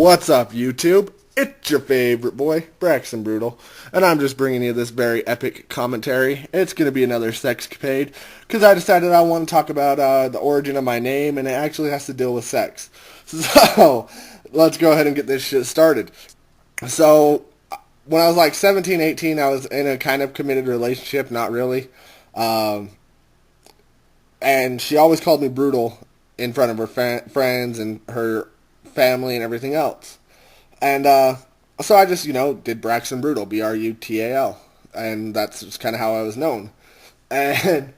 What's up, YouTube? It's your favorite boy, Braxton Brutal, and I'm just bringing you this very epic commentary. It's going to be another Sexcapade, because I decided I want to talk about the origin of my name, and it actually has to deal with sex. So, let's go ahead and get this shit started. So, when I was like 17, 18, I was in a kind of committed relationship, not really. And she always called me Brutal in front of her friends and her family and everything else. And so I just, did Braxton Brutal, Brutal. And that's just kind of how I was known. And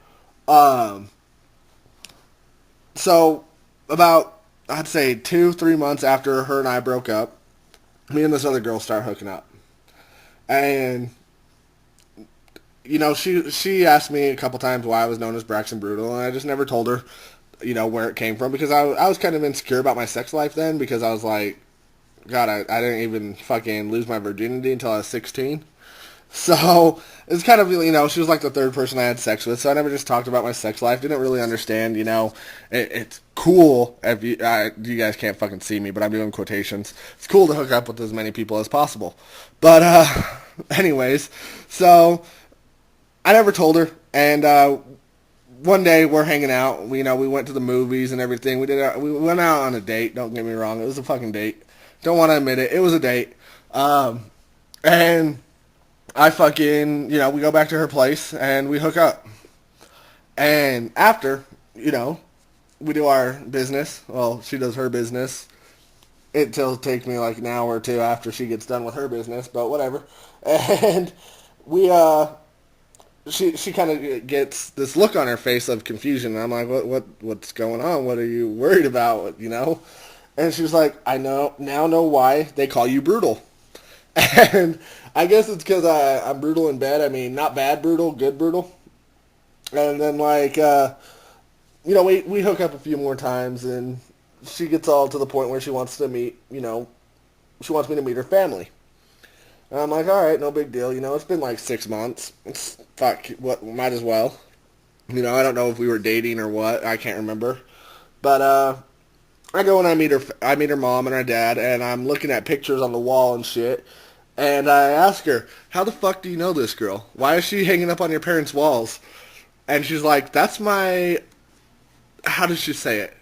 so about, I'd say 2-3 months after her and I broke up, me and this other girl started hooking up. And she asked me a couple times why I was known as Braxton Brutal, and I just never told her, where it came from, because I was kind of insecure about my sex life then, because I was like, God, I didn't even fucking lose my virginity until I was 16. So, it's kind of, she was like the third person I had sex with, so I never just talked about my sex life, didn't really understand, it's cool, if you guys can't fucking see me, but I'm doing quotations, it's cool to hook up with as many people as possible. But, anyways, so I never told her, and one day we're hanging out. We went to the movies and everything. We went out on a date. Don't get me wrong, it was a fucking date. Don't want to admit it. It was a date. And I fucking we go back to her place and we hook up. And after we do our business. Well, she does her business. It'll take me like an hour or two after she gets done with her business, but whatever. And we She kind of gets this look on her face of confusion. And I'm like, what's going on? What are you worried about? And she was like, I now know why they call you Brutal. And I guess it's because I'm brutal in bed. I mean, not bad brutal, good brutal. And then we hook up a few more times, and she gets all to the point where she wants to meet, she wants me to meet her family. And I'm like, all right, no big deal. It's been like 6 months. Might as well. I don't know if we were dating or what. I can't remember. But I go and I meet her mom and her dad, and I'm looking at pictures on the wall and shit. And I ask her, how the fuck do you know this girl? Why is she hanging up on your parents' walls? And she's like, that's my... How did she say it?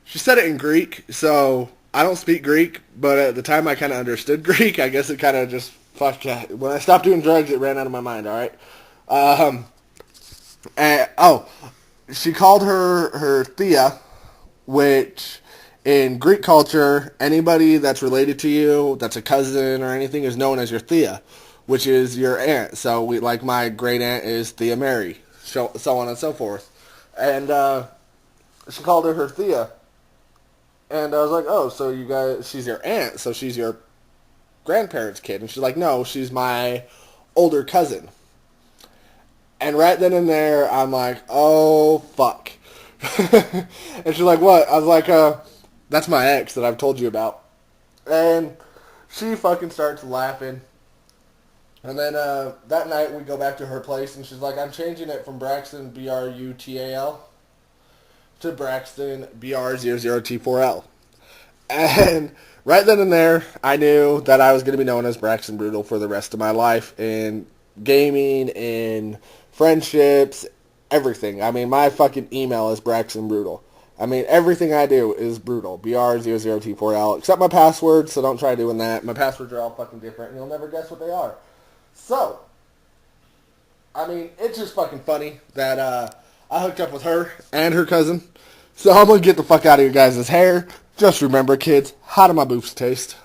She said it in Greek, so I don't speak Greek, but at the time I kind of understood Greek. I guess it kind of just, fuck yeah. When I stopped doing drugs, it ran out of my mind, alright? She called her Thea, which in Greek culture, anybody that's related to you, that's a cousin or anything, is known as your Thea, which is your aunt. So my great aunt is Thea Mary, so on and so forth. And she called her Thea. And I was like, oh, so you guys, she's your aunt, so she's your grandparents' kid. And she's like, no, she's my older cousin. And right then and there, I'm like, oh, fuck. And she's like, what? I was like, that's my ex that I've told you about. And she fucking starts laughing. And then that night, we go back to her place, and she's like, I'm changing it from Braxton, Brutal, to Braxton, BR00T4L. And right then and there, I knew that I was going to be known as Braxton Brutal for the rest of my life in gaming, in friendships, everything. I mean, my fucking email is Braxton Brutal. I mean, everything I do is Brutal, BR00T4L, except my passwords, so don't try doing that. My passwords are all fucking different, and you'll never guess what they are. So, I mean, it's just fucking funny that I hooked up with her and her cousin. So I'm going to get the fuck out of your guys' hair. Just remember, kids, how do my boobs taste?